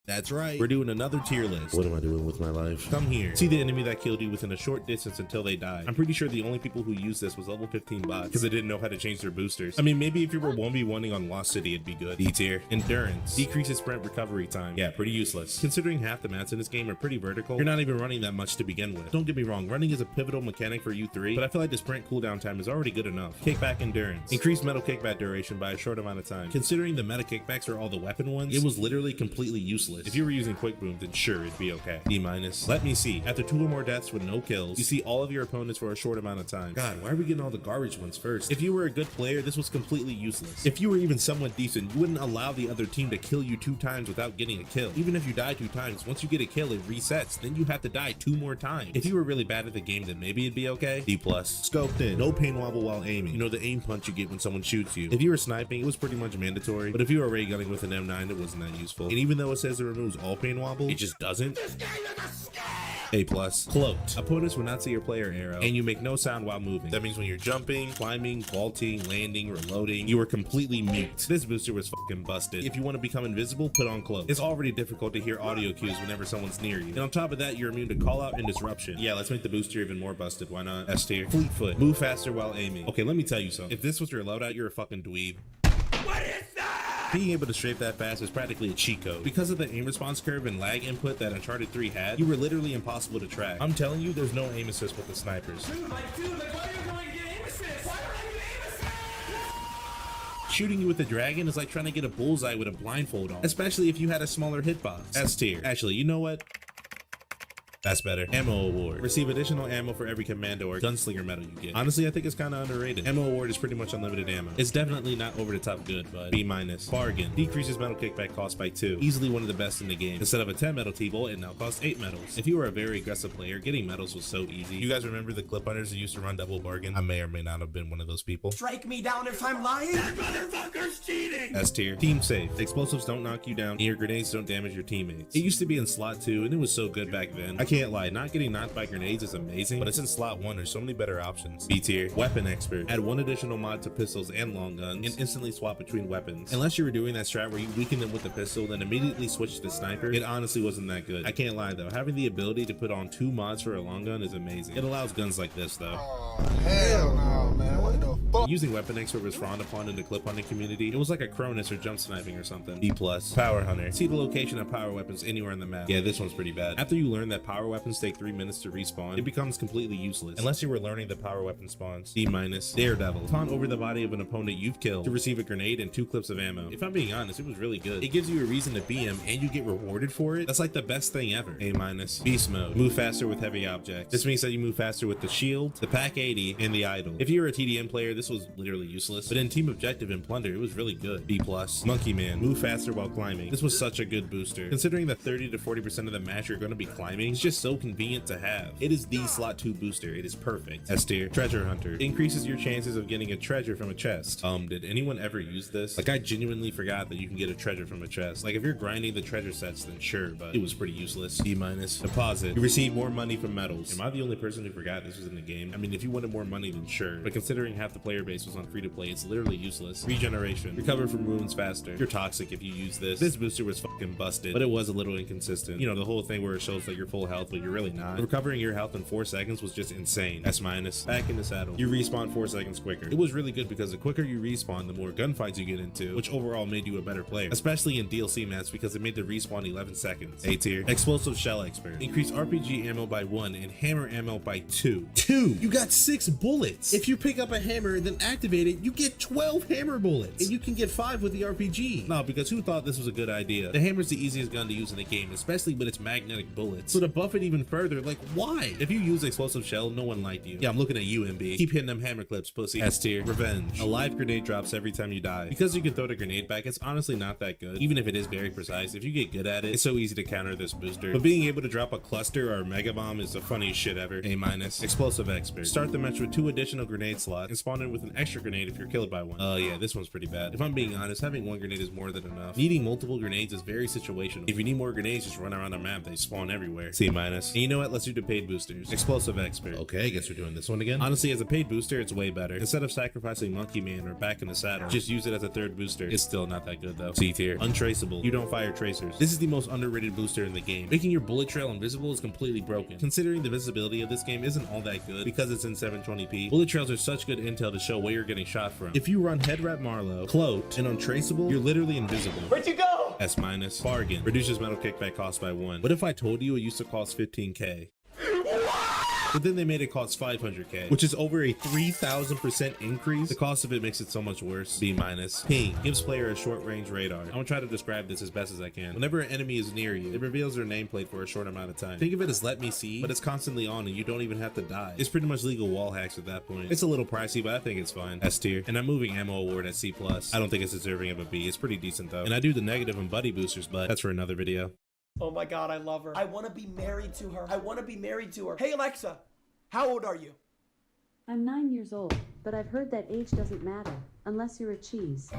That's right, we're doing another tier list. What am I doing with my life? Come here, see the enemy that killed you within a short distance until they die. I'm pretty sure the only people who used this was level 15 bots because they didn't know how to change their boosters. I mean, maybe if you were 1v1ing on Lost City, it'd be good. D tier. Endurance. Decreases sprint recovery time. Yeah, pretty useless. Considering half the maps in this game are pretty vertical, you're not even running that much to begin with. Don't get me wrong, running is a pivotal mechanic for U3, but I feel like the sprint cooldown time is already good enough. Kickback endurance. Increased metal kickback duration by a short amount of time. Considering the meta kickbacks are all the weapon ones, it was literally completely useless. If you were using quick boom, then sure, it'd be okay. D minus. Let me see. After 2 or more deaths with no kills, you see all of your opponents for a short amount of time. God, why are we getting all the garbage ones first? If you were a good player, this was completely useless. If you were even somewhat decent, you wouldn't allow the other team to kill you 2 times without getting a kill. Even if you die 2 times, once you get a kill, it resets. Then you have to die 2 more times. If you were really bad at the game, then maybe it'd be okay. D plus. Scoped in. No pain wobble while aiming. You know, the aim punch you get when someone shoots you. If you were sniping, it was pretty much mandatory, but if you were ray gunning with an M9, it wasn't that useful. And even though it says it removes all pain wobble, it just doesn't. A plus. Cloaked. Opponents will not see your player arrow, and you make no sound while moving. That means when you're jumping, climbing, vaulting, landing, reloading, you are completely mute. This booster was fucking busted. If you want to become invisible, put on Cloak. It's already difficult to hear audio cues whenever someone's near you. And on top of that, you're immune to call out and disruption. Yeah, let's make the booster even more busted. Why not? S tier. Fleetfoot. Move faster while aiming. Okay, let me tell you something. If this was your loadout, you're a fucking dweeb. What is that? Being able to strafe that fast is practically a cheat code. Because of the aim response curve and lag input that Uncharted 3 had, you were literally impossible to track. I'm telling you, there's no aim assist with the snipers. Dude, why are you going to get aim assist? Why don't I get aim assist? Shooting you with the dragon is like trying to get a bullseye with a blindfold on, especially if you had a smaller hitbox. S tier. Actually, you know what? That's better. Ammo award. Receive additional ammo for every commando or gunslinger medal you get. Honestly, I think it's kind of underrated. Ammo award is pretty much unlimited ammo. It's definitely not over the top good, but B minus. Fargan. Decreases metal kickback cost by 2. Easily one of the best in the game. Instead of a 10 metal T-bolt, it now costs 8 metals. If you were a very aggressive player, getting medals was so easy. You guys remember the clip hunters who used to run double bargain? I may or may not have been one of those people. Strike me down if I'm lying. That motherfucker's cheating. S tier. Team safe. Explosives don't knock you down, and your grenades don't damage your teammates. It used to be in slot 2, and it was so good back then. I can't lie, not getting knocked by grenades is amazing, but it's in slot 1. There's so many better options. B tier. Weapon Expert. Add 1 additional mod to pistols and long guns, and instantly swap between weapons. Unless you were doing that strat where you weaken them with the pistol, then immediately switch to the sniper, it honestly wasn't that good. I can't lie though, having the ability to put on 2 mods for a long gun is amazing. It allows guns like this though. Oh, hell no, man. What the fuck? Using Weapon Expert was frowned upon in the clip hunting community. It was like a Cronus or jump sniping or something. B plus. Power Hunter. See the location of power weapons anywhere on the map. Yeah, this one's pretty bad. After you learn that power weapons take 3 minutes to respawn, it becomes completely useless unless you were learning the power weapon spawns. D minus. Daredevil. Taunt over the body of an opponent you've killed to receive a grenade and 2 clips of ammo. If I'm being honest, it was really good. It gives you a reason to be him and you get rewarded for it. That's like the best thing ever. A minus. Beast mode. Move faster with heavy objects. This means that you move faster with the shield, the pack 80, and the idol. If you're a TDM player, this was literally useless, but in team objective and plunder, it was really good. B plus. Monkey man. Move faster while climbing. This was such a good booster. Considering that 30 to 40% of the match you're going to be climbing, it's just so convenient to have. It is the slot 2 booster. It is perfect. S tier. Treasure hunter. Increases your chances of getting a treasure from a chest. Did anyone ever use this? Like, I genuinely forgot that you can get a treasure from a chest. Like, if you're grinding the treasure sets, then sure, but it was pretty useless. D minus. Deposit. You receive more money from medals. Am I the only person who forgot this was in the game? I mean, if you wanted more money, then sure, but considering half the player base was on free to play, it's literally useless. Regeneration. Recover from wounds faster. You're toxic if you use this. This booster was fucking busted, but it was a little inconsistent. You know, the whole thing where it shows that you're full health, but you're really not. Recovering your health in 4 seconds was just insane. S minus. Back in the saddle. You respawn 4 seconds quicker. It was really good because the quicker you respawn, the more gunfights you get into, which overall made you a better player, especially in DLC maps because it made the respawn 11 seconds. A tier. Explosive shell expert. Increase RPG ammo by 1 and hammer ammo by 2. You got 6 bullets. If you pick up a hammer and then activate it, you get 12 hammer bullets, and you can get 5 with the RPG. No, because who thought this was a good idea? The hammer's the easiest gun to use in the game, especially with its magnetic bullets. So to buff it even further, like, why? If you use explosive shell, no one liked you. Yeah, I'm looking at you, MB. Keep hitting them hammer clips, pussy. S tier. Revenge. A live grenade drops every time you die. Because you can throw the grenade back, it's honestly not that good. Even if it is very precise, if you get good at it, it's so easy to counter this booster. But being able to drop a cluster or a mega bomb is the funniest shit ever. A minus. Explosive expert. Start the match with 2 additional grenade slots and spawn partner with an extra grenade if you're killed by one. Yeah, this one's pretty bad. If I'm being honest, having one grenade is more than enough. Needing multiple grenades is very situational. If you need more grenades, just run around the map. They spawn everywhere. C-. And you know what? Let's do the paid boosters. Explosive Exper. Okay, I guess we're doing this one again. Honestly, as a paid booster, it's way better. Instead of sacrificing Monkey Man or Back in the Saddle, just use it as a third booster. It's still not that good though. C tier. Untraceable. You don't fire tracers. This is the most underrated booster in the game. Making your bullet trail invisible is completely broken. Considering the visibility of this game isn't all that good because it's in 720p, bullet trails are such good intel to show where you're getting shot from. If you run Head Wrap Marlow, Cloak, and Untraceable, you're literally invisible. Where'd you go? S-. Fargan. Reduces metal kickback cost by 1. What if I told you it used to cost 15k? But then they made it cost 500k, which is over a 3,000% increase. The cost of it makes it so much worse. B-. Ping. Gives player a short range radar. I'm gonna try to describe this as best as I can. Whenever an enemy is near you, it reveals their nameplate for a short amount of time. Think of it as let me see, but it's constantly on and you don't even have to die. It's pretty much legal wall hacks at that point. It's a little pricey, but I think it's fine. S tier. And I'm moving ammo award at C+. I don't think it's deserving of a B. It's pretty decent though. And I do the negative and buddy boosters, but that's for another video. Oh my god, I love her. I want to be married to her. I want to be married to her. Hey Alexa, how old are you? I'm 9 years old, but I've heard that age doesn't matter, unless you're a cheese.